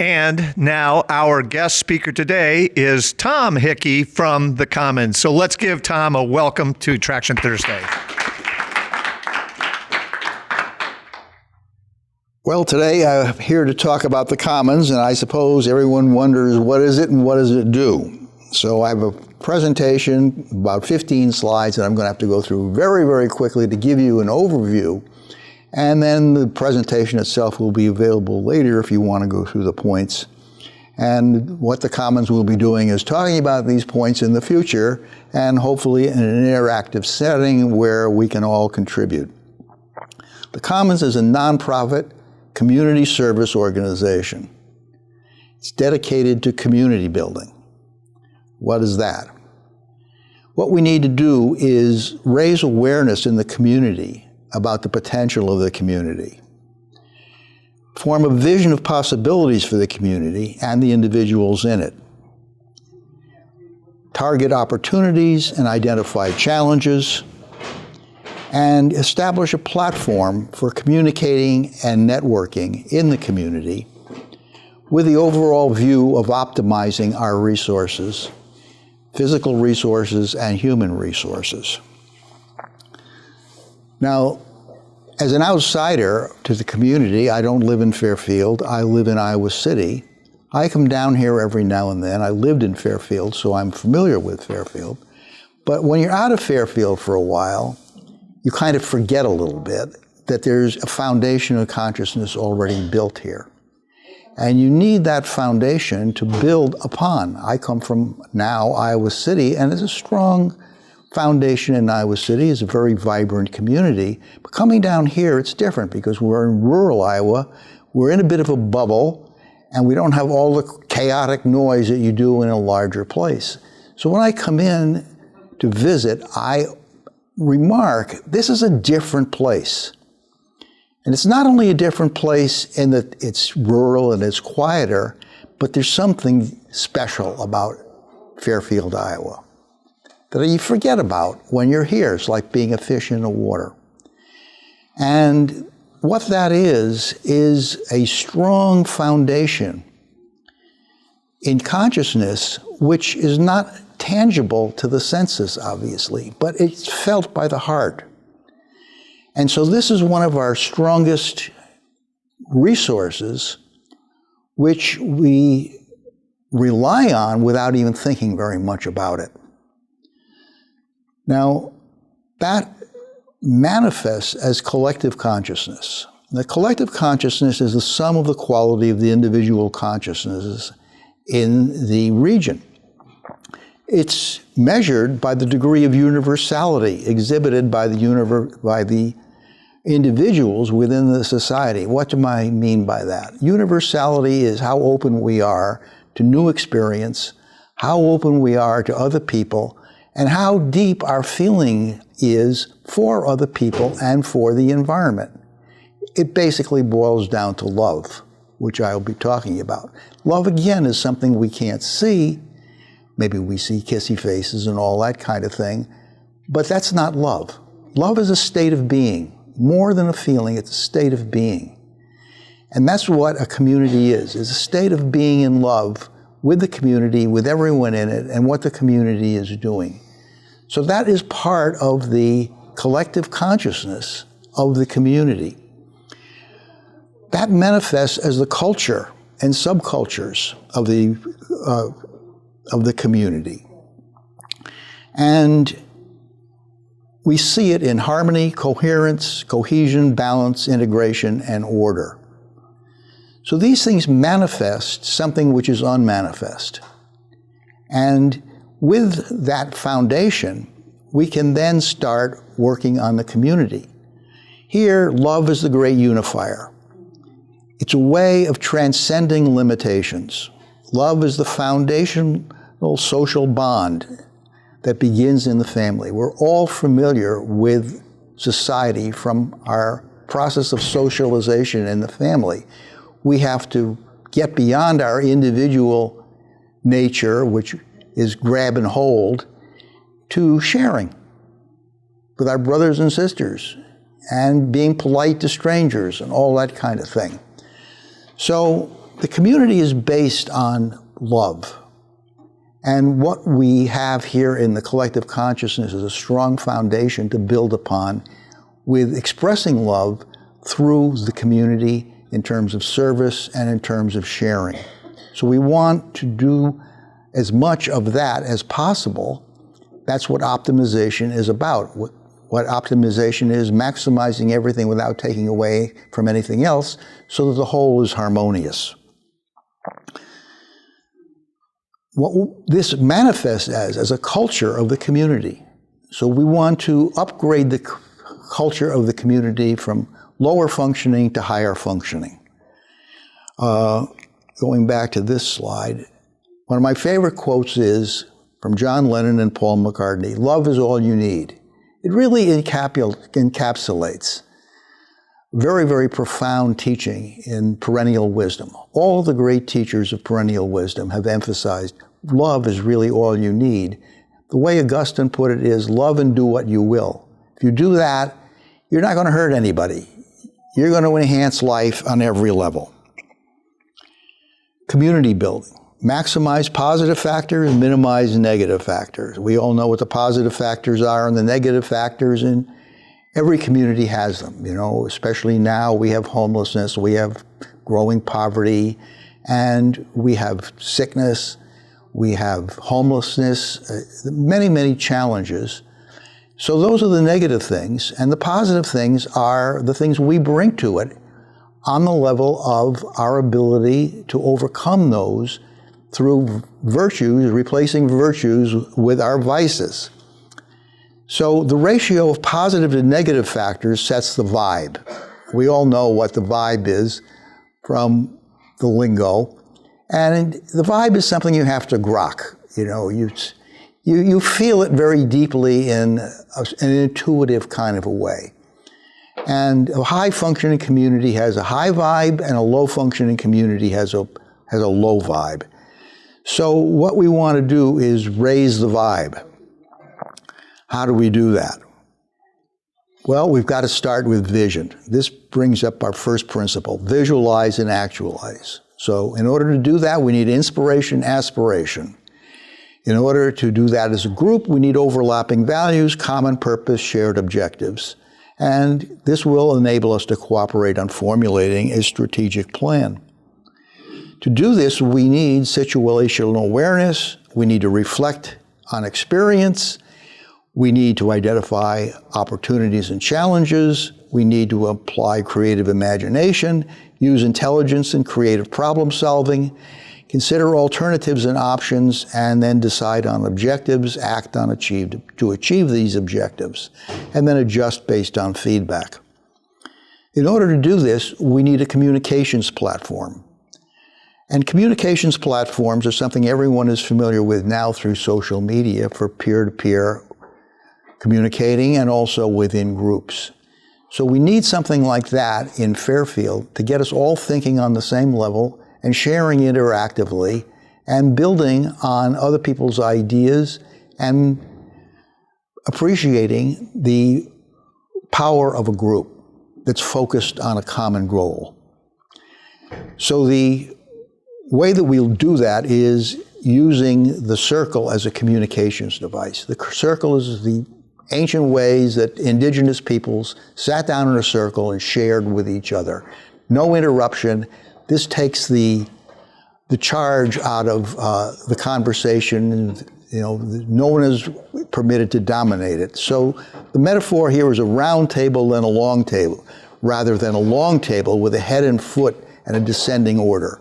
And now our guest speaker today is Tom Hickey from the Commons. So let's give Tom a welcome to Traction Thursday. Well, today I'm here to talk about the Commons, and I suppose everyone wonders what is it and what does it do? So I have a presentation, about 15 slides, that I'm going to have to go through very, very quickly to give you an overview. And then the presentation itself will be available later if you want to go through the points. And what the Commons will be doing is talking about these points in the future, and hopefully in an interactive setting where we can all contribute. The Commons is a nonprofit community service organization. It's dedicated to community building. What is that? What we need to do is raise awareness in the community about the potential of the community, form a vision of possibilities for the community and the individuals in it, target opportunities and identify challenges, and establish a platform for communicating and networking in the community with the overall view of optimizing our resources, physical resources and human resources. Now, as an outsider to the community, I don't live in Fairfield, I live in Iowa City. I come down here every now and then. I lived in Fairfield, so I'm familiar with Fairfield. But when you're out of Fairfield for a while, you kind of forget a little bit that there's a foundation of consciousness already built here. And you need that foundation to build upon. I come from now Iowa City, and there's a strong foundation in Iowa City. Is a very vibrant community. But coming down here, it's different because we're in rural Iowa. We're in a bit of a bubble, and we don't have all the chaotic noise that you do in a larger place. So when I come in to visit, I remark, this is a different place. And it's not only a different place in that it's rural and it's quieter, but there's something special about Fairfield, Iowa, that you forget about when you're here. It's like being a fish in the water. And what that is a strong foundation in consciousness, which is not tangible to the senses, obviously, but it's felt by the heart. And so this is one of our strongest resources, which we rely on without even thinking very much about it. Now, that manifests as collective consciousness. The collective consciousness is the sum of the quality of the individual consciousnesses in the region. It's measured by the degree of universality exhibited by the individuals within the society. What do I mean by that? Universality is how open we are to new experience, how open we are to other people, and how deep our feeling is for other people and for the environment. It basically boils down to love, which I'll be talking about. Love, again, is something we can't see. Maybe we see kissy faces and all that kind of thing, but that's not love. Love is a state of being. More than a feeling, it's a state of being. And that's what a community is. It's a state of being in love with the community, with everyone in it, and what the community is doing. So that is part of the collective consciousness of the community. That manifests as the culture and subcultures of the community. And we see it in harmony, coherence, cohesion, balance, integration, and order. So these things manifest something which is unmanifest. And with that foundation, we can then start working on the community. Here, love is the great unifier. It's a way of transcending limitations. Love is the foundational social bond that begins in the family. We're all familiar with society from our process of socialization in the family. We have to get beyond our individual nature, which is grab and hold, to sharing with our brothers and sisters and being polite to strangers and all that kind of thing. So The community is based on love. And what we have here in the collective consciousness is a strong foundation to build upon with expressing love through the community in terms of service and in terms of sharing. So we want to do as much of that as possible. That's what optimization is about. What optimization is, maximizing everything without taking away from anything else so that the whole is harmonious. What this manifests as a culture of the community. So we want to upgrade the culture of the community from lower functioning to higher functioning. Going back to this slide, one of my favorite quotes is from John Lennon and Paul McCartney, "Love is all you need." It really encapsulates very, very profound teaching in perennial wisdom. All the great teachers of perennial wisdom have emphasized love is really all you need. The way Augustine put it is, love and do what you will. If you do that, you're not going to hurt anybody. You're going to enhance life on every level. Community building. Maximize positive factors and minimize negative factors. We all know what the positive factors are and the negative factors, and every community has them, especially now we have homelessness, we have growing poverty, and we have sickness, we have homelessness, many, many challenges. So those are the negative things, and the positive things are the things we bring to it on the level of our ability to overcome those through virtues, replacing virtues with our vices. So the ratio of positive to negative factors sets the vibe. We all know what the vibe is from the lingo. And the vibe is something you have to grok. You feel it very deeply in an intuitive kind of a way. And a high-functioning community has a high vibe, and a low-functioning community has a low vibe. So what we want to do is raise the vibe. How do we do that? Well, we've got to start with vision. This brings up our first principle, visualize and actualize. So in order to do that, we need inspiration, aspiration. In order to do that as a group, we need overlapping values, common purpose, shared objectives. And this will enable us to cooperate on formulating a strategic plan. To do this, we need situational awareness, we need to reflect on experience, we need to identify opportunities and challenges, we need to apply creative imagination, use intelligence and creative problem solving, consider alternatives and options, and then decide on objectives, act on to achieve these objectives, and then adjust based on feedback. In order to do this, we need a communications platform. And communications platforms are something everyone is familiar with now through social media for peer-to-peer communicating and also within groups. So we need something like that in Fairfield to get us all thinking on the same level and sharing interactively and building on other people's ideas and appreciating the power of a group that's focused on a common goal. So the way that we'll do that is using the circle as a communications device. The circle is the ancient ways that indigenous peoples sat down in a circle and shared with each other. No interruption. This takes the charge out of the conversation. No one is permitted to dominate it. So the metaphor here is a round table and a long table, rather than a long table with a head and foot and a descending order.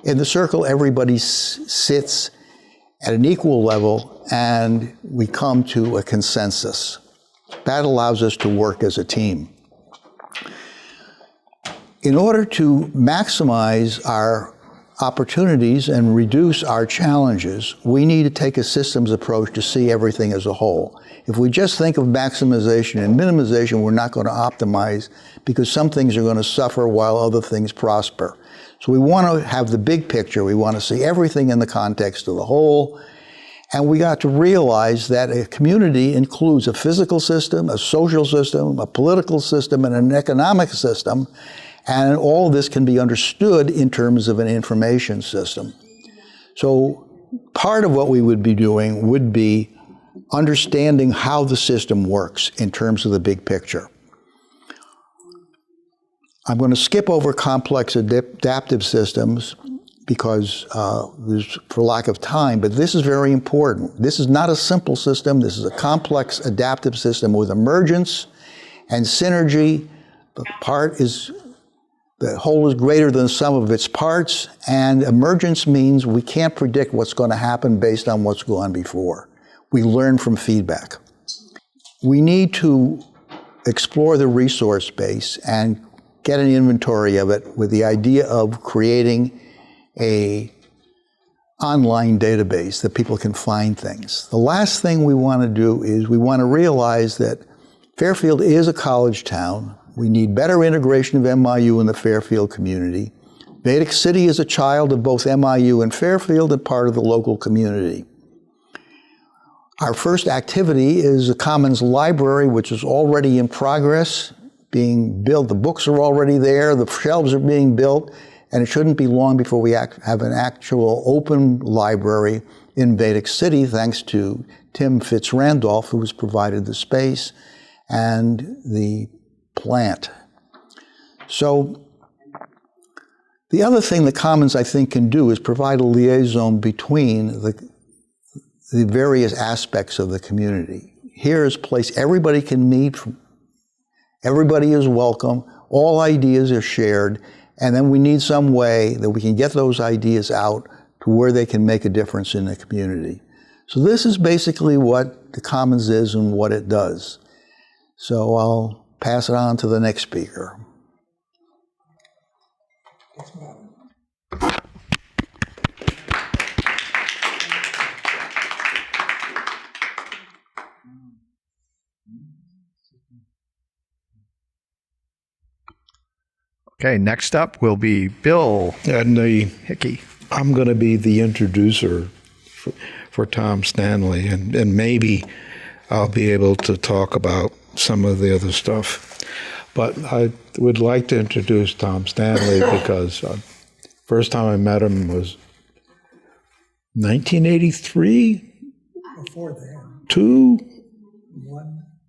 In the circle, everybody sits at an equal level, and we come to a consensus. That allows us to work as a team. In order to maximize our opportunities and reduce our challenges, we need to take a systems approach to see everything as a whole. If we just think of maximization and minimization, we're not going to optimize because some things are going to suffer while other things prosper. So we want to have the big picture. We want to see everything in the context of the whole. And we got to realize that a community includes a physical system, a social system, a political system, and an economic system. And all of this can be understood in terms of an information system. So part of what we would be doing would be understanding how the system works in terms of the big picture. I'm going to skip over complex adaptive systems because for lack of time, but this is very important. This is not a simple system. This is a complex adaptive system with emergence and synergy. The whole is greater than the sum of its parts, and emergence means we can't predict what's going to happen based on what's gone before. We learn from feedback. We need to explore the resource base and get an inventory of it with the idea of creating an online database that people can find things. The last thing we want to do is we want to realize that Fairfield is a college town. We need better integration of MIU in the Fairfield community. Vedic City is a child of both MIU and Fairfield and part of the local community. Our first activity is a Commons library, which is already in progress, being built. The books are already there, the shelves are being built, and it shouldn't be long before we have an actual open library in Vedic City, thanks to Tim Fitzrandolph, who has provided the space and the plant. So the other thing the Commons, I think, can do is provide a liaison between the various aspects of the community. Here is a place everybody can meet, everybody is welcome, all ideas are shared, and then we need some way that we can get those ideas out to where they can make a difference in the community. So this is basically what the Commons is and what it does. So I'll pass it on to the next speaker. Okay, next up will be Bill Hickey. I'm going to be the introducer for Tom Stanley, and maybe I'll be able to talk about some of the other stuff. But I would like to introduce Tom Stanley because first time I met him was 1983? Before then. 2?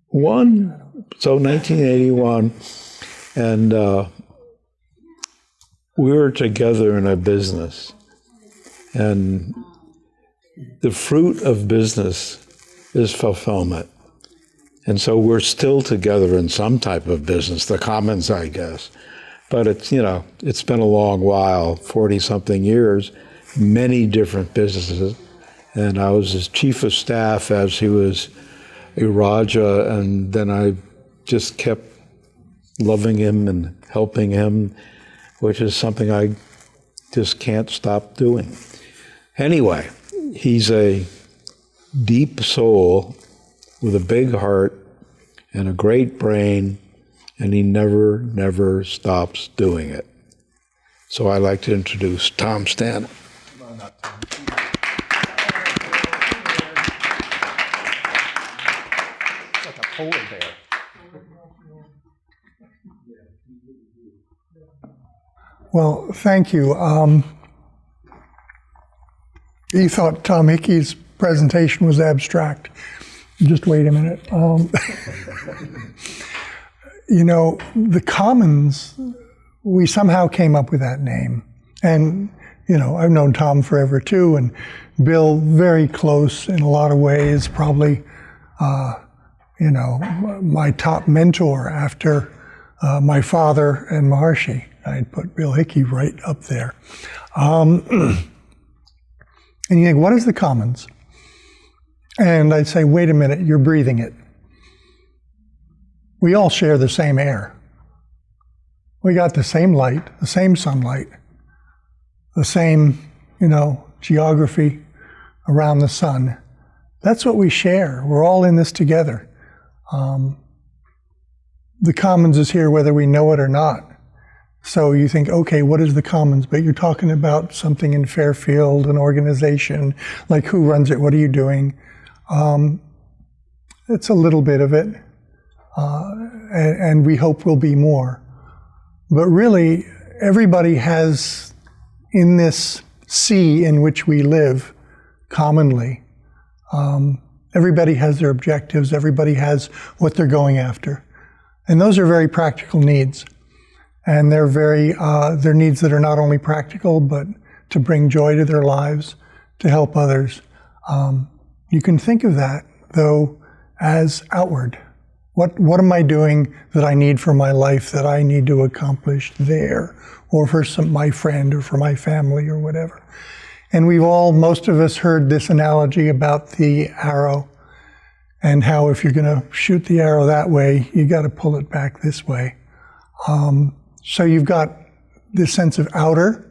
1? So 1981. And we were together in a business. And the fruit of business is fulfillment. And so we're still together in some type of business, the Commons, I guess. But it's, it's been a long while, 40-something years, many different businesses. And I was his chief of staff as he was a Raja, and then I just kept loving him and helping him, which is something I just can't stop doing. Anyway, he's a deep soul with a big heart and a great brain, and he never stops doing it. So I'd like to introduce Tom Stanley. Like a polar bear. Well, thank you. You thought Tom Hickey's presentation was abstract. Just wait a minute. The Commons, we somehow came up with that name. And, I've known Tom forever too, and Bill very close in a lot of ways, probably, my top mentor after my father and Maharshi. I'd put Bill Hickey right up there. And you think, what is the Commons? And I'd say, wait a minute, you're breathing it. We all share the same air. We got the same light, the same sunlight, the same, geography around the sun. That's what we share. We're all in this together. The Commons is here whether we know it or not. So you think, okay, what is the Commons? But you're talking about something in Fairfield, an organization, like who runs it, what are you doing? It's a little bit of it, and we hope will be more. But really, everybody has, in this sea in which we live commonly, everybody has their objectives, everybody has what they're going after. And those are very practical needs. And they're needs that are not only practical, but to bring joy to their lives, to help others. You can think of that, though, as outward. What am I doing that I need for my life, that I need to accomplish there, or for my friend, or for my family, or whatever? And most of us heard this analogy about the arrow, and how if you're going to shoot the arrow that way, you got to pull it back this way. So you've got this sense of outer,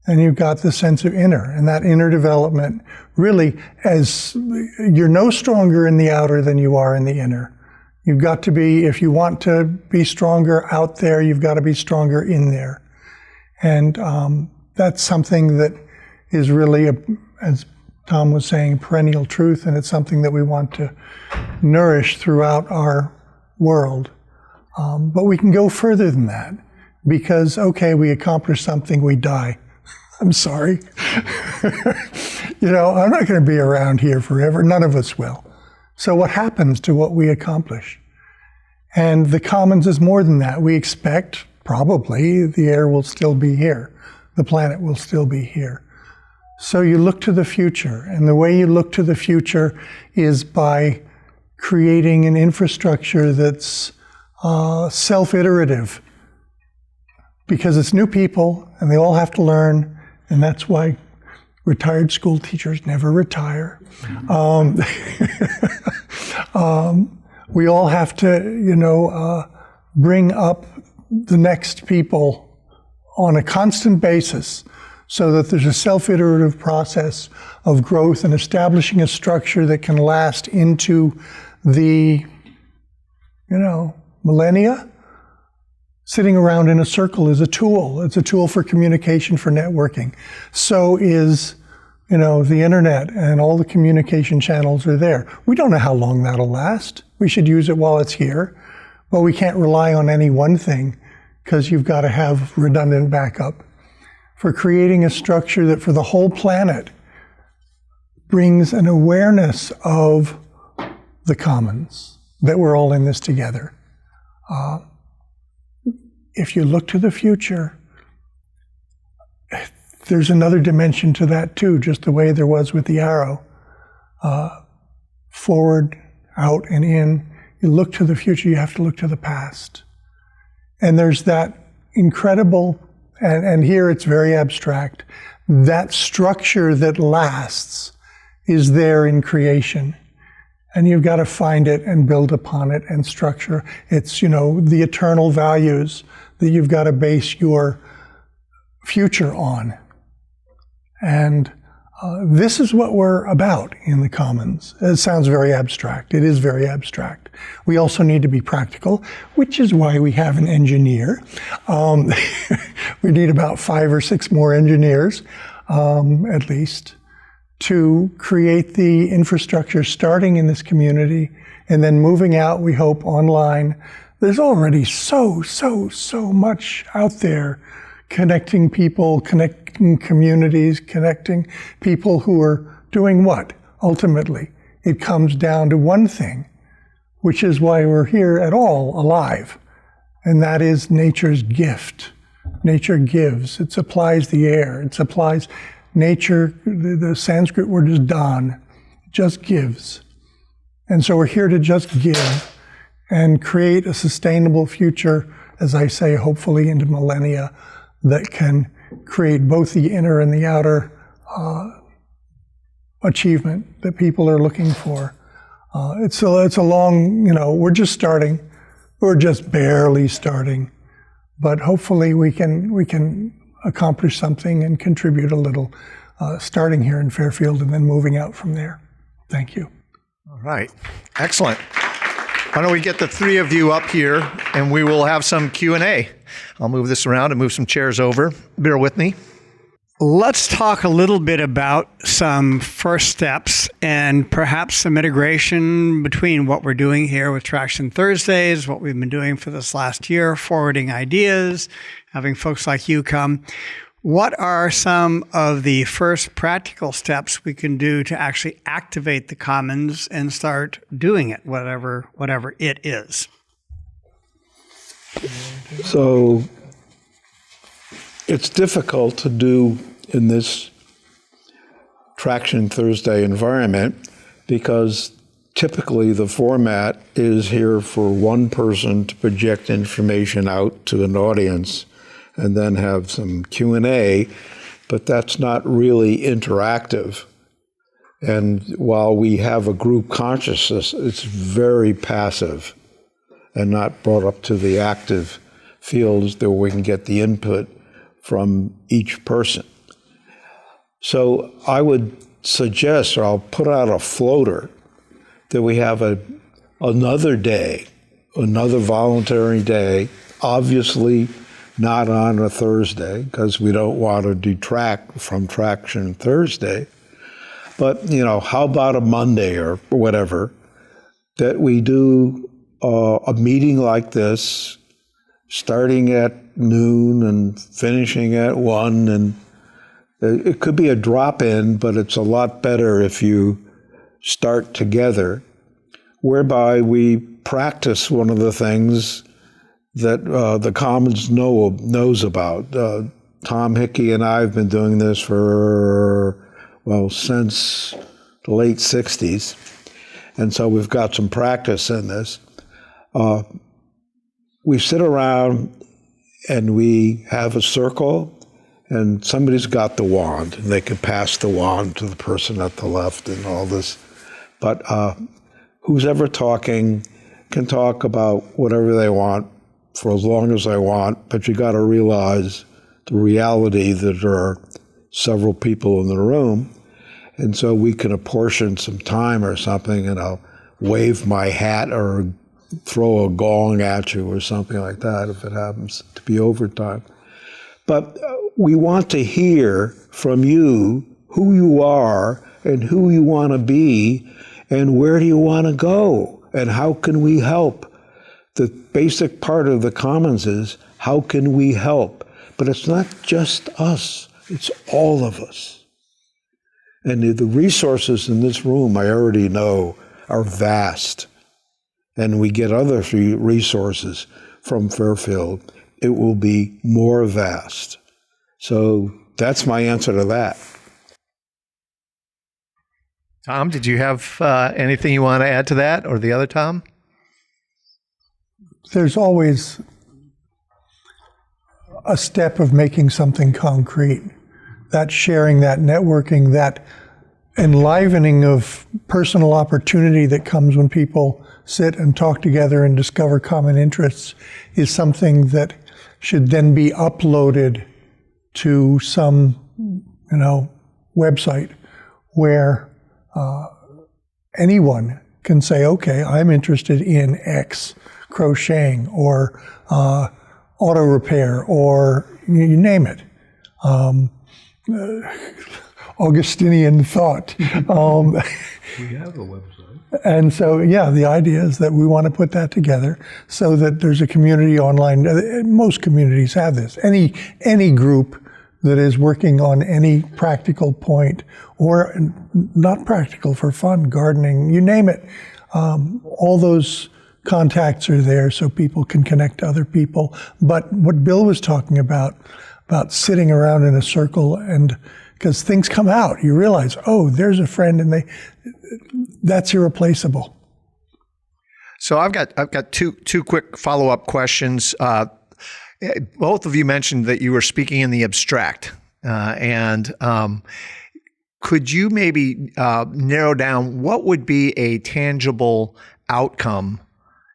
and you've got the sense of inner, and that inner development really, as you're no stronger in the outer than you are in the inner. You've got to be, if you want to be stronger out there, you've got to be stronger in there. And that's something that is really, as Tom was saying, perennial truth, and it's something that we want to nourish throughout our world. But we can go further than that, because, okay, we accomplish something, we die. I'm sorry. I'm not going to be around here forever. None of us will. So what happens to what we accomplish? And the commons is more than that. We expect, probably, the air will still be here. The planet will still be here. So you look to the future. And the way you look to the future is by creating an infrastructure that's self-iterative. Because it's new people, and they all have to learn. And that's why retired school teachers never retire. We all have to, bring up the next people on a constant basis so that there's a self-iterative process of growth and establishing a structure that can last into the, millennia. Sitting around in a circle is a tool. It's a tool for communication, for networking. So is, the internet, and all the communication channels are there. We don't know how long that'll last. We should use it while it's here, but we can't rely on any one thing, because you've got to have redundant backup. For creating a structure that for the whole planet brings an awareness of the commons, that we're all in this together. If you look to the future, there's another dimension to that too, just the way there was with the arrow. Forward, out, and in. You look to the future, you have to look to the past. And there's that incredible, and here it's very abstract, that structure that lasts is there in creation. And you've got to find it and build upon it and structure. It's, the eternal values that you've got to base your future on. And this is what we're about in the Commons. It sounds very abstract. It is very abstract. We also need to be practical, which is why we have an engineer. We need about 5 or 6 more engineers, at least, to create the infrastructure starting in this community and then moving out, we hope, online. There's already so much out there, connecting people, connecting communities, connecting people who are doing what? Ultimately, it comes down to one thing, which is why we're here at all alive, and that is nature's gift. Nature gives. It supplies the air. It supplies nature. The Sanskrit word is dan. It just gives. And so we're here to just give and create a sustainable future, as I say, hopefully into millennia, that can create both the inner and the outer achievement that people are looking for. It's a long, we're just starting. We're just barely starting. But hopefully we can accomplish something and contribute a little, starting here in Fairfield and then moving out from there. Thank you. All right. Excellent. Why don't we get the 3 of you up here and we will have some Q&A. I'll move this around and move some chairs over. Bear with me. Let's talk a little bit about some first steps and perhaps some integration between what we're doing here with Traction Thursdays, what we've been doing for this last year, forwarding ideas, having folks like you come. What are some of the first practical steps we can do to actually activate the Commons and start doing it, whatever it is? So it's difficult to do in this Traction Thursday environment because typically the format is here for one person to project information out to an audience and then have some Q&A, but that's not really interactive. And while we have a group consciousness, it's very passive and not brought up to the active fields that we can get the input from each person. So I would suggest, or I'll put out a floater, that we have another day, another voluntary day, obviously not on a Thursday, because we don't want to detract from Traction Thursday. But, how about a Monday or whatever, that we do a meeting like this, starting at noon and finishing at 1, and it could be a drop-in, but it's a lot better if you start together, whereby we practice one of the things that the Commons knows about. Tom Hickey and I have been doing this since the late 60s, and so we've got some practice in this. We sit around and we have a circle, and somebody's got the wand, and they can pass the wand to the person at the left and all this. But who's ever talking can talk about whatever they want for as long as they want, but you got to realize the reality that there are several people in the room, and so we can apportion some time or something, and I'll wave my hat or throw a gong at you or something like that if it happens to be overtime. But we want to hear from you who you are and who you want to be and where do you want to go and how can we help. The basic part of the Commons is how can we help? But it's not just us, it's all of us. And the resources in this room, I already know, are vast. And we get other resources from Fairfield, it will be more vast. So that's my answer to that. Tom, did you have anything you want to add to that, or the other Tom? There's always a step of making something concrete. That sharing, that networking, that enlivening of personal opportunity that comes when people sit and talk together and discover common interests is something that should then be uploaded to some, website where anyone can say, okay, I'm interested in X, crocheting or auto repair or you name it. Augustinian thought. We have a website. And so, the idea is that we want to put that together so that there's a community online. Most communities have this. Any group that is working on any practical point or not practical for fun, gardening, you name it, all those contacts are there so people can connect to other people. But what Bill was talking about sitting around in a circle, and because things come out, you realize, oh, there's a friend, and that's irreplaceable. So I've got two quick follow-up questions. Both of you mentioned that you were speaking in the abstract, and could you maybe narrow down what would be a tangible outcome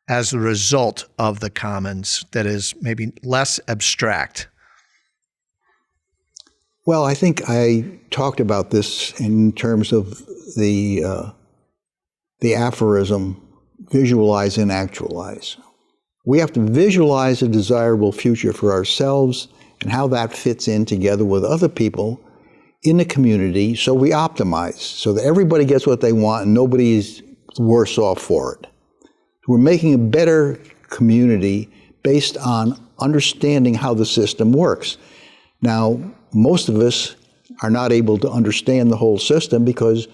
as a result of the Commons that is maybe less abstract? Well, I think I talked about this in terms of the aphorism, visualize and actualize. We have to visualize a desirable future for ourselves and how that fits in together with other people in the community, so we optimize so that everybody gets what they want and nobody's worse off for it. We're making a better community based on understanding how the system works. Now, most of us are not able to understand the whole system because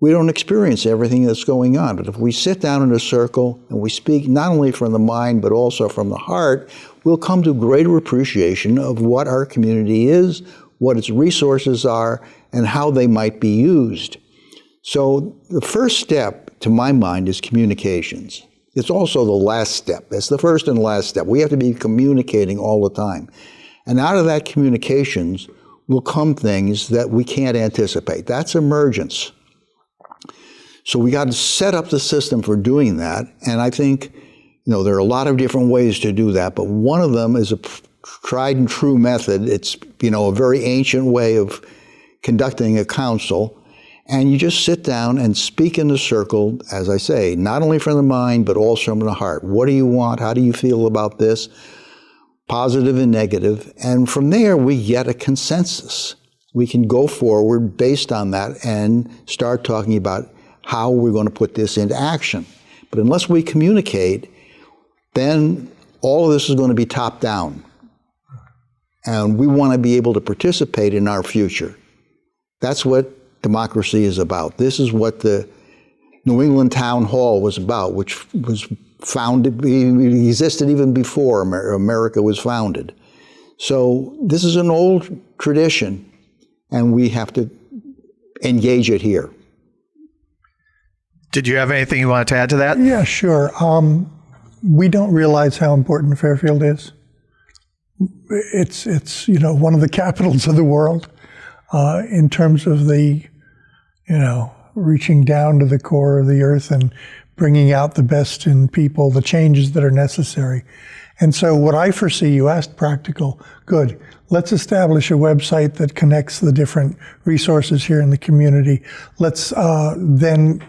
we don't experience everything that's going on. But if we sit down in a circle and we speak not only from the mind but also from the heart, we'll come to greater appreciation of what our community is, what its resources are, and how they might be used. So the first step, to my mind, is communications. It's also the last step. It's the first and last step. We have to be communicating all the time. And out of that communications will come things that we can't anticipate. That's emergence. So we got to set up the system for doing that. And I think, there are a lot of different ways to do that, but one of them is a tried and true method. It's, a very ancient way of conducting a council. And you just sit down and speak in the circle, as I say, not only from the mind, but also from the heart. What do you want? How do you feel about this? Positive and negative. And from there, we get a consensus. We can go forward based on that and start talking about how we're going to put this into action. But unless we communicate, then all of this is going to be top down. And we want to be able to participate in our future. That's what democracy is about. This is what the New England Town Hall was about, which was founded, it existed even before America was founded. So this is an old tradition, and we have to engage it here. Did you have anything you wanted to add to that? Yeah, sure. We don't realize how important Fairfield is. It's one of the capitals of the world in terms of the, reaching down to the core of the earth and bringing out the best in people, the changes that are necessary. And so what I foresee, you asked practical, good. Let's establish a website that connects the different resources here in the community. Let's then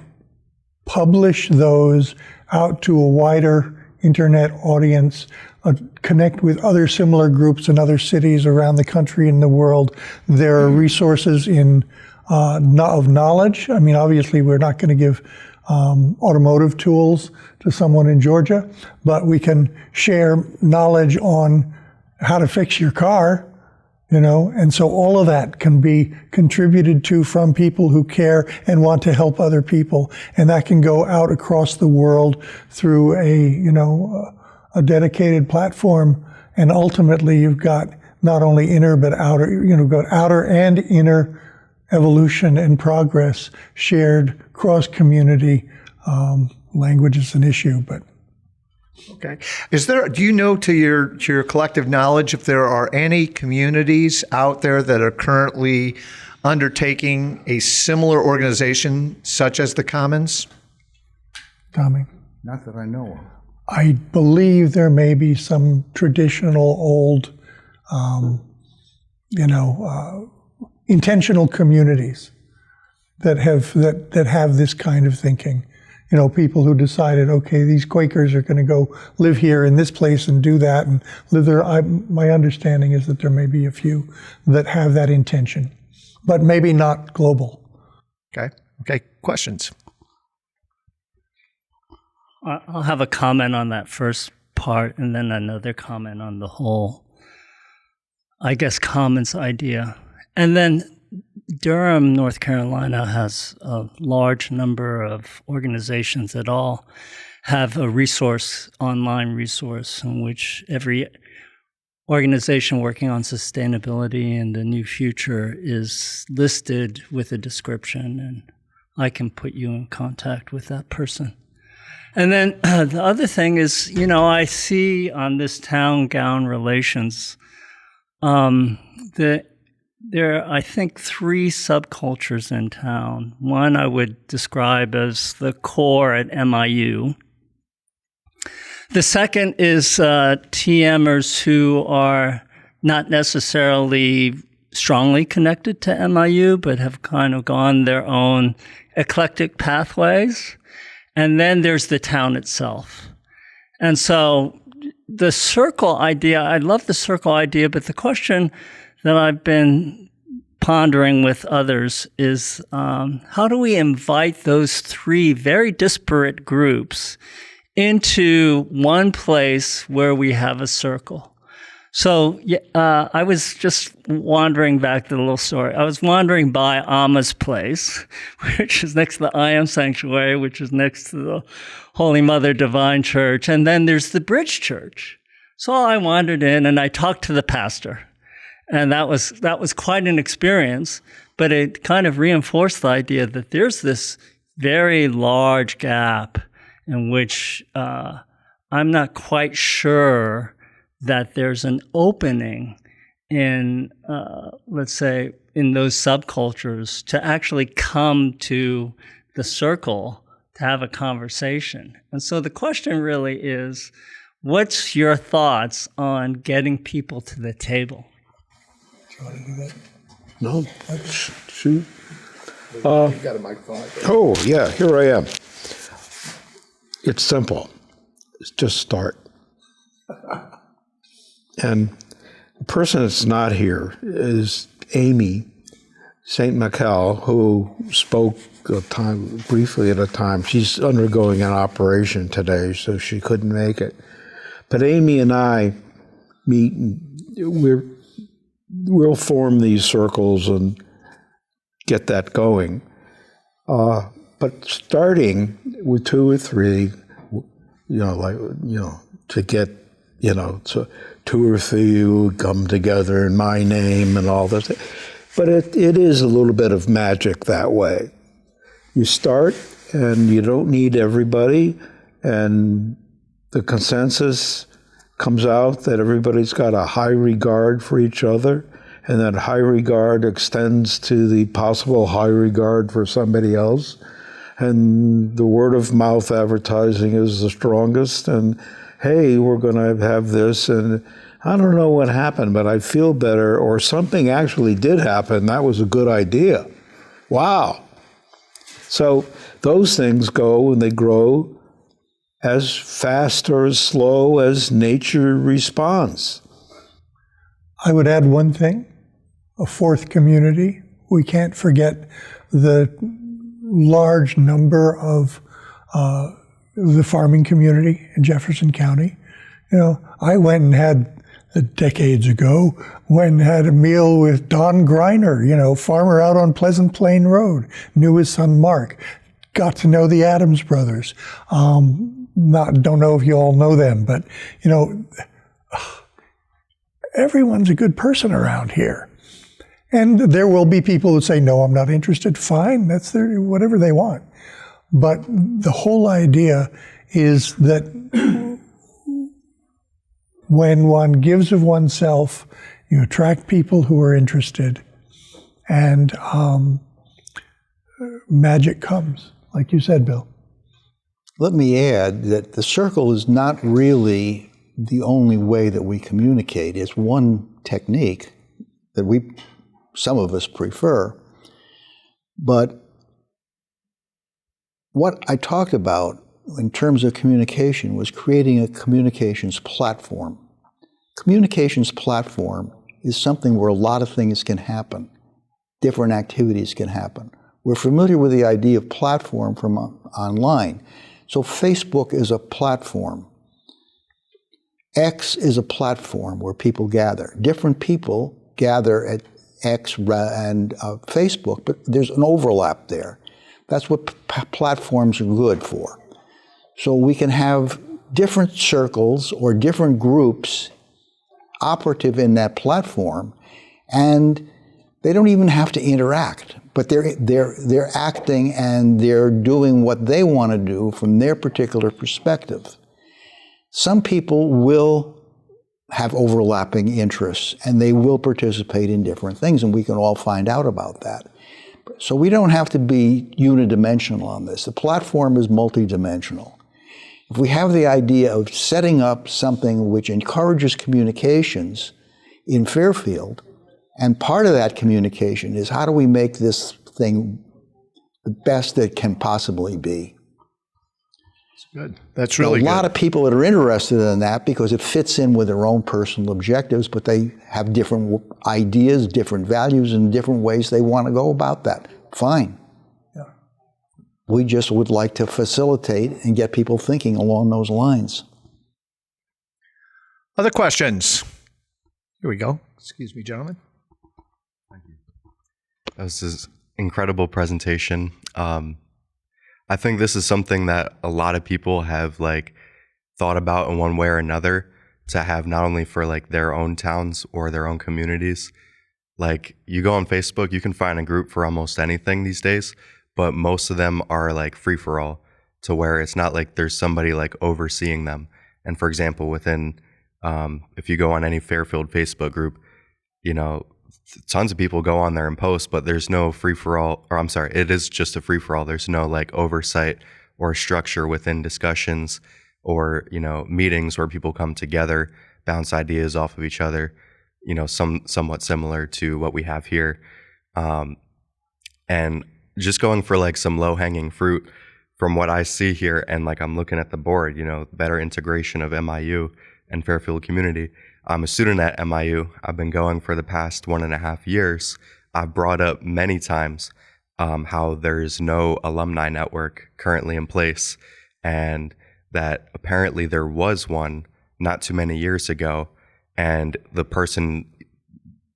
publish those out to a wider internet audience, connect with other similar groups in other cities around the country and the world. There are resources of knowledge. I mean, obviously, we're not going to give automotive tools to someone in Georgia, but we can share knowledge on how to fix your car, and so all of that can be contributed to from people who care and want to help other people, and that can go out across the world through a dedicated platform, and ultimately you've got not only inner but outer, got outer and inner evolution and progress shared cross-community. Language is an issue, but. Okay. Do you know to your collective knowledge if there are any communities out there that are currently undertaking a similar organization such as the Commons? Tommy? Not that I know of. I believe there may be some traditional old, intentional communities that have this kind of thinking. People who decided, okay, these Quakers are going to go live here in this place and do that and live there. My understanding is that there may be a few that have that intention, but maybe not global. Okay. Questions? I'll have a comment on that first part and then another comment on the whole, commons idea. And then Durham, North Carolina has a large number of organizations that all have a online resource in which every organization working on sustainability and the new future is listed with a description, and I can put you in contact with that person. And then the other thing is, I see on this town-gown relations that there are, I think, 3 subcultures in town. One I would describe as the core at MIU. The second is TMers who are not necessarily strongly connected to MIU, but have kind of gone their own eclectic pathways. And then there's the town itself. And so the circle idea, I love the circle idea, but the question that I've been pondering with others is how do we invite those three very disparate groups into one place where we have a circle? So I was just wandering back to the little story. I was wandering by Amma's place, which is next to the I Am Sanctuary, which is next to the Holy Mother Divine Church. And then there's the Bridge Church. So I wandered in and I talked to the pastor. And that was quite an experience, but it kind of reinforced the idea that there's this very large gap in which I'm not quite sure that there's an opening in, let's say, in those subcultures to actually come to the circle to have a conversation. And so the question really is, what's your thoughts on getting people to the table? Do you want to do that? No, shoot. You've got a microphone. Oh, yeah, here I am. It's simple. It's just start. And the person that's not here is Amy St. Michael, who spoke briefly at a time. She's undergoing an operation today, so she couldn't make it. But Amy and I meet, and we'll form these circles and get that going. But starting with 2 or 3, to get, so 2 or 3 would come together in my name and all this. But it is a little bit of magic that way. You start, and you don't need everybody, and the consensus comes out that everybody's got a high regard for each other, and that high regard extends to the possible high regard for somebody else. And the word of mouth advertising is the strongest, and hey, we're going to have this, and I don't know what happened, but I feel better, or something actually did happen. That was a good idea. Wow. So those things go and they grow as fast or as slow as nature responds. I would add one thing, a fourth community. We can't forget the large number of the farming community in Jefferson County. I went and had, decades ago, went and had a meal with Don Greiner, farmer out on Pleasant Plain Road, knew his son Mark, got to know the Adams brothers. Don't know if you all know them, but, everyone's a good person around here. And there will be people who say, no, I'm not interested. Fine, that's whatever they want. But the whole idea is that when one gives of oneself, you attract people who are interested, and magic comes, like you said, Bill. Let me add that the circle is not really the only way that we communicate. It's one technique that some of us prefer. But what I talked about in terms of communication was creating a communications platform. Communications platform is something where a lot of things can happen. Different activities can happen. We're familiar with the idea of platform from online. So Facebook is a platform. X is a platform where people gather. Different people gather at X and Facebook, but there's an overlap there. That's what platforms are good for. So we can have different circles or different groups operative in that platform, and they don't even have to interact, but they're acting and they're doing what they want to do from their particular perspective. Some people will have overlapping interests, and they will participate in different things, and we can all find out about that. So we don't have to be unidimensional on this. The platform is multidimensional. If we have the idea of setting up something which encourages communications in Fairfield, and part of that communication is how do we make this thing the best it can possibly be? Good. That's really a good. lot of people that are interested in that because it fits in with their own personal objectives, but they have different ideas, different values, and different ways they want to go about that. Fine. Yeah. We just would like to facilitate and get people thinking along those lines. Other questions? Here we go. Excuse me, gentlemen. That was an incredible presentation. I think this is something that a lot of people have like thought about in one way or another to have not only for like their own towns or their own communities. Like you go on Facebook, you can find a group for almost anything these days, but most of them are like free for all to where it's not like there's somebody like overseeing them. And for example, within, if you go on any Fairfield Facebook group, you know, tons of people go on there and post, but there's no free for all, or I'm sorry, it is just a free for all. There's no like oversight or structure within discussions or, you know, meetings where people come together, bounce ideas off of each other, you know, somewhat similar to what we have here. And just going for like some low hanging fruit from what I see here. And like, I'm looking at the board, you know, better integration of MIU and Fairfield community. I'm a student at MIU. I've been going for the past 1.5 years. I've brought up many times how there's no alumni network currently in place, and that apparently there was one not too many years ago. And the person,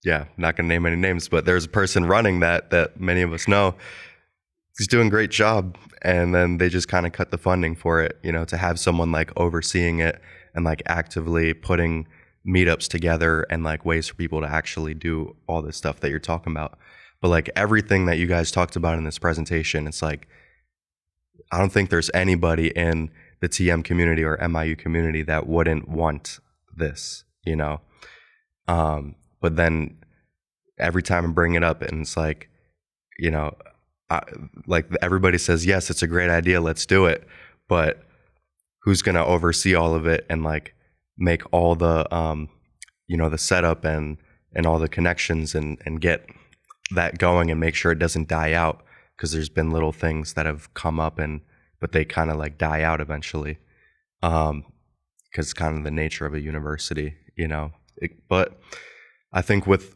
not gonna name any names, but there's a person running that many of us know. He's doing a great job. And then they just kind of cut the funding for it, you know, to have someone like overseeing it and like actively putting meetups together and like ways for people to actually do all this stuff that you're talking about. But like everything that you guys talked about in this presentation, it's like, I don't think there's anybody in the TM community or MIU community that wouldn't want this, you know? But then every time I bring it up and it's like, you know, like everybody says, yes, it's a great idea, let's do it. But who's going to oversee all of it and like make all the, you know, the setup and all the connections and get that going and make sure it doesn't die out? Because there's been little things that have come up but they kind of like die out eventually. Because it's kind of the nature of a university, you know. But I think with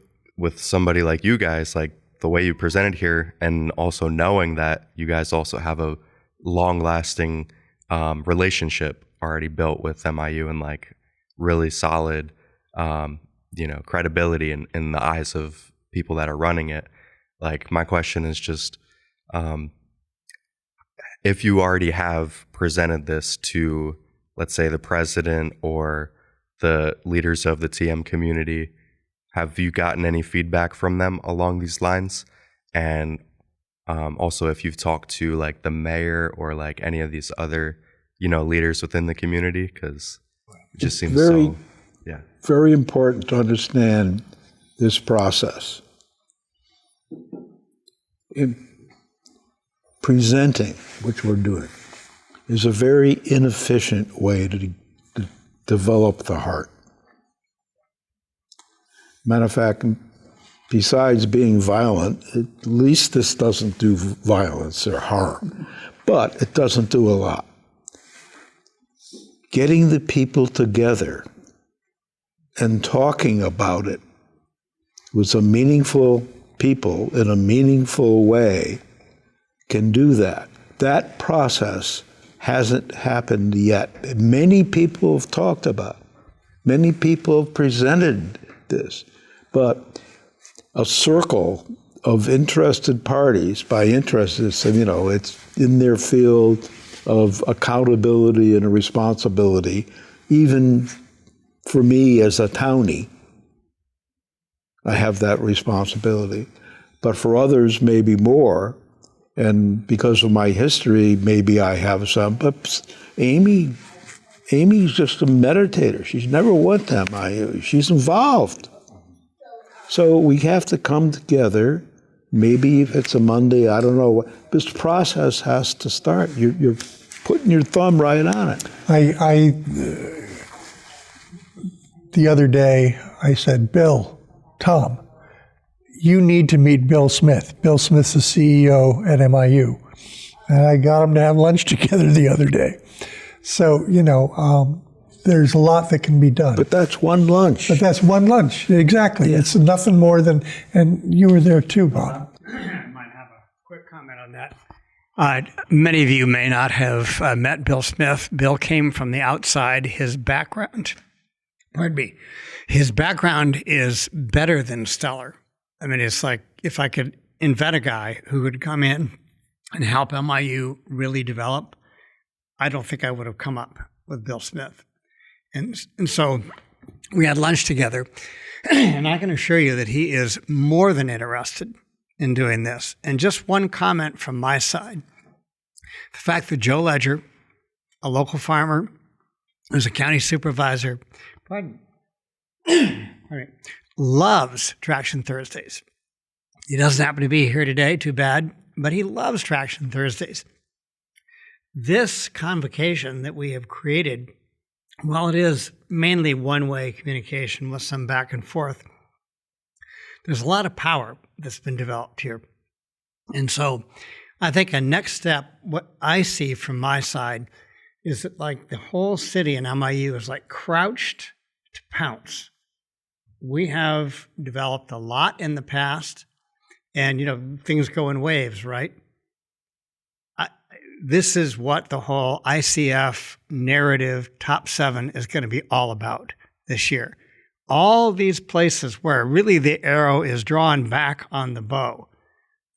somebody like you guys, like the way you presented here, and also knowing that you guys also have a long-lasting relationship already built with MIU and like really solid, you know, credibility in the eyes of people that are running it. Like my question is just, if you already have presented this to, let's say, the president or the leaders of the TM community, have you gotten any feedback from them along these lines? And also if you've talked to like the mayor or like any of these other, you know, leaders within the community, because it just seems very important to understand this process. In presenting, which we're doing, is a very inefficient way to develop the heart. Matter of fact, besides being violent, at least this doesn't do violence or harm, but it doesn't do a lot. Getting the people together and talking about it with a meaningful people in a meaningful way can do that. That process hasn't happened yet. Many people have talked about it. Many people have presented this. But a circle of interested parties, by interested, you know, it's in their field of accountability and responsibility, even for me as a townie, I have that responsibility. But for others, maybe more. And because of my history, maybe I have some. But Amy's just a meditator. She's never went to MIU. She's involved. So we have to come together. Maybe if it's a Monday, I don't know. This process has to start. You're putting your thumb right on it. The other day, I said, Bill, Tom, you need to meet Bill Smith. Bill Smith's the CEO at MIU. and I got them to have lunch together the other day. So, there's a lot that can be done. But that's one lunch. But that's one lunch, exactly. It's nothing more than, and you were there too, Bob. I might have a quick comment on that. Many of you may not have met Bill Smith. Bill came from the outside. His background, his background is better than stellar. I mean, it's like if I could invent a guy who would come in and help MIU really develop, I don't think I would have come up with Bill Smith. And so we had lunch together, and I can assure you that he is more than interested in doing this. And just one comment from my side. The fact that Joe Ledger, a local farmer, who's a county supervisor, loves Traction Thursdays. He doesn't happen to be here today, too bad, but he loves Traction Thursdays. This convocation that we have created, while it is mainly one-way communication with some back and forth, there's a lot of power that's been developed here. And so I think a next step, what I see from my side, is that like the whole city in MIU is like crouched to pounce. We have developed a lot in the past, and things go in waves, right? This is what the whole ICF narrative top 7 is going to be all about this year. All these places where really the arrow is drawn back on the bow,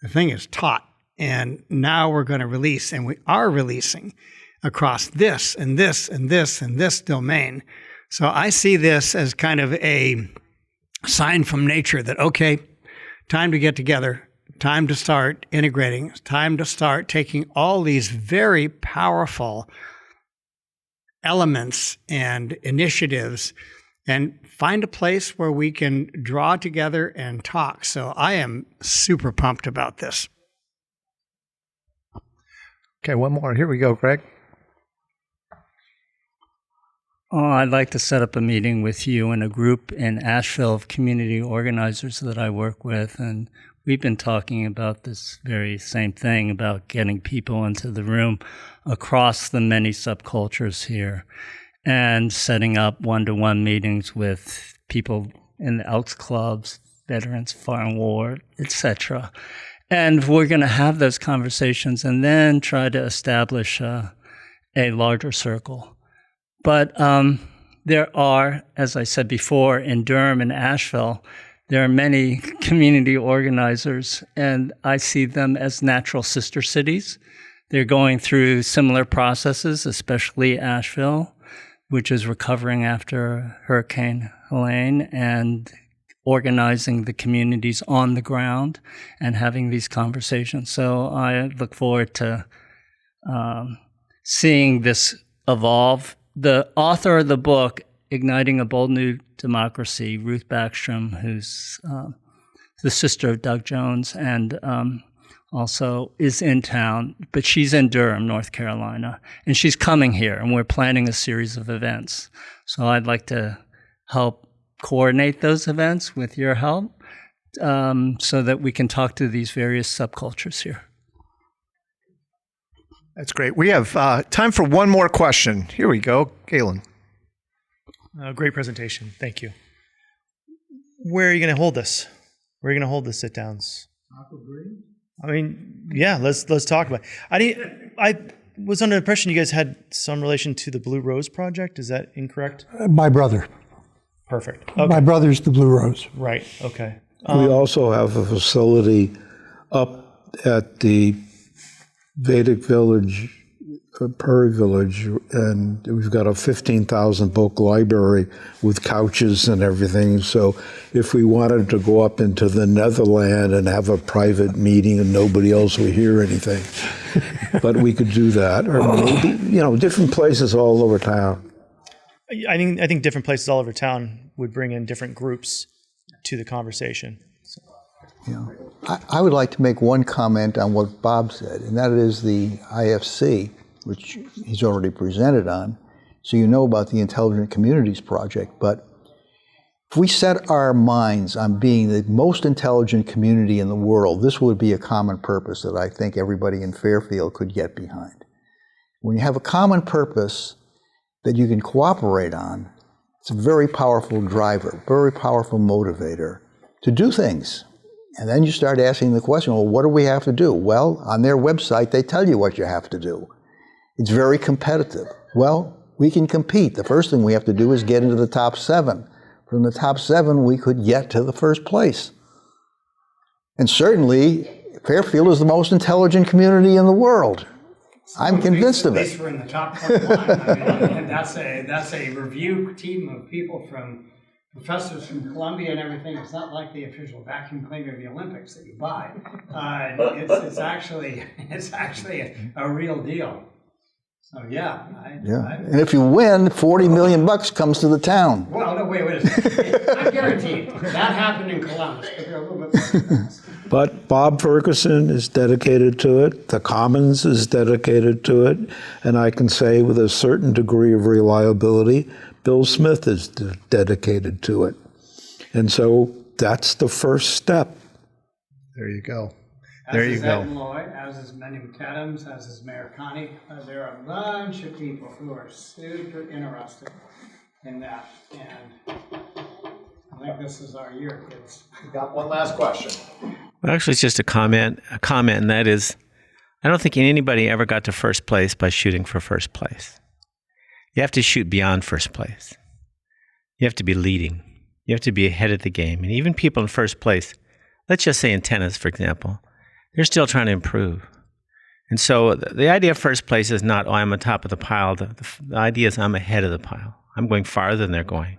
the thing is taut, and now we're going to release, and we are releasing across this and this and this and this domain. So I see this as kind of a sign from nature that, okay, time to get together, time to start integrating, time to start taking all these very powerful elements and initiatives and find a place where we can draw together and talk. So I am super pumped about this. Okay, one more. Here we go, Greg. Oh, I'd like to set up a meeting with you and a group in Asheville of community organizers that I work with. And we've been talking about this very same thing, about getting people into the room across the many subcultures here and setting up one-to-one meetings with people in the Elks Clubs, Veterans Foreign War, etc. And we're going to have those conversations and then try to establish a larger circle. But there are, as I said before, in Durham and Asheville, there are many community organizers, and I see them as natural sister cities. They're going through similar processes, especially Asheville, which is recovering after Hurricane Helene and organizing the communities on the ground and having these conversations. So I look forward to seeing this evolve. The author of the book, Igniting a Bold New Democracy, Ruth Backstrom, who's the sister of Doug Jones, and also is in town, but she's in Durham, North Carolina, and she's coming here, and we're planning a series of events. So I'd like to help coordinate those events with your help so that we can talk to these various subcultures here. That's great. We have time for one more question. Here we go. Galen. Great presentation. Thank you. Where are you going to hold this? Where are you going to hold the sit-downs? I mean, yeah, let's talk about it. I was under the impression you guys had some relation to the Blue Rose Project. Is that incorrect? My brother. Perfect. Okay. My brother's the Blue Rose. Right. Okay. We also have a facility up at the Vedic Village, Prairie Village, and we've got a 15,000 book library with couches and everything. So if we wanted to go up into the Netherland and have a private meeting and nobody else would hear anything, but we could do that. Or maybe, different places all over town. I think different places all over town would bring in different groups to the conversation. So. Yeah. I would like to make one comment on what Bob said, and that is the IFC, which he's already presented on. So you know about the Intelligent Communities Project, but If we set our minds on being the most intelligent community in the world, this would be a common purpose that I think everybody in Fairfield could get behind. When you have a common purpose that you can cooperate on, it's a very powerful driver, very powerful motivator to do things. And then you start asking the question, well, what do we have to do? Well, on their website, they tell you what you have to do. It's very competitive. Well, we can compete. The first thing we have to do is get into the top 7. From the top 7, we could get to the first place. And certainly, Fairfield is the most intelligent community in the world. I'm convinced of At least it. we're in the top 21. I mean, and that's a review team of people from professors from Columbia and everything. It's not like the official vacuum cleaner of the Olympics that you buy. It's actually a real deal. So yeah. And if you win, $40 million comes to the town. Well, no, wait a second. I'm guaranteed that happened in Columbus, but they're a little bit more advanced. But Bob Ferguson is dedicated to it, the Commons is dedicated to it, and I can say with a certain degree of reliability, Bill Smith is dedicated to it. And so that's the first step. There you go. As There you is go. Ed Malloy, as is Manny McAdams, as is Mayor Connie. There are a bunch of people who are super interested in that. And I think this is our year, kids. We got one last question. Well, actually, it's just a comment, and that is, I don't think anybody ever got to first place by shooting for first place. You have to shoot beyond first place. You have to be leading. You have to be ahead of the game. And even people in first place, let's just say in tennis, for example, they're still trying to improve. And so the idea of first place is not, oh, I'm on top of the pile. The idea is I'm ahead of the pile. I'm going farther than they're going.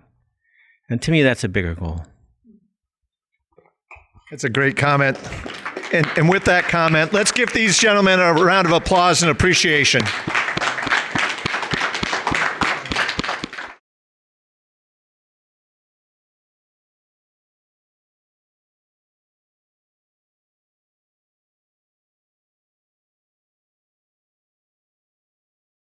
And to me, that's a bigger goal. It's a great comment. And with that comment, let's give these gentlemen a round of applause and appreciation.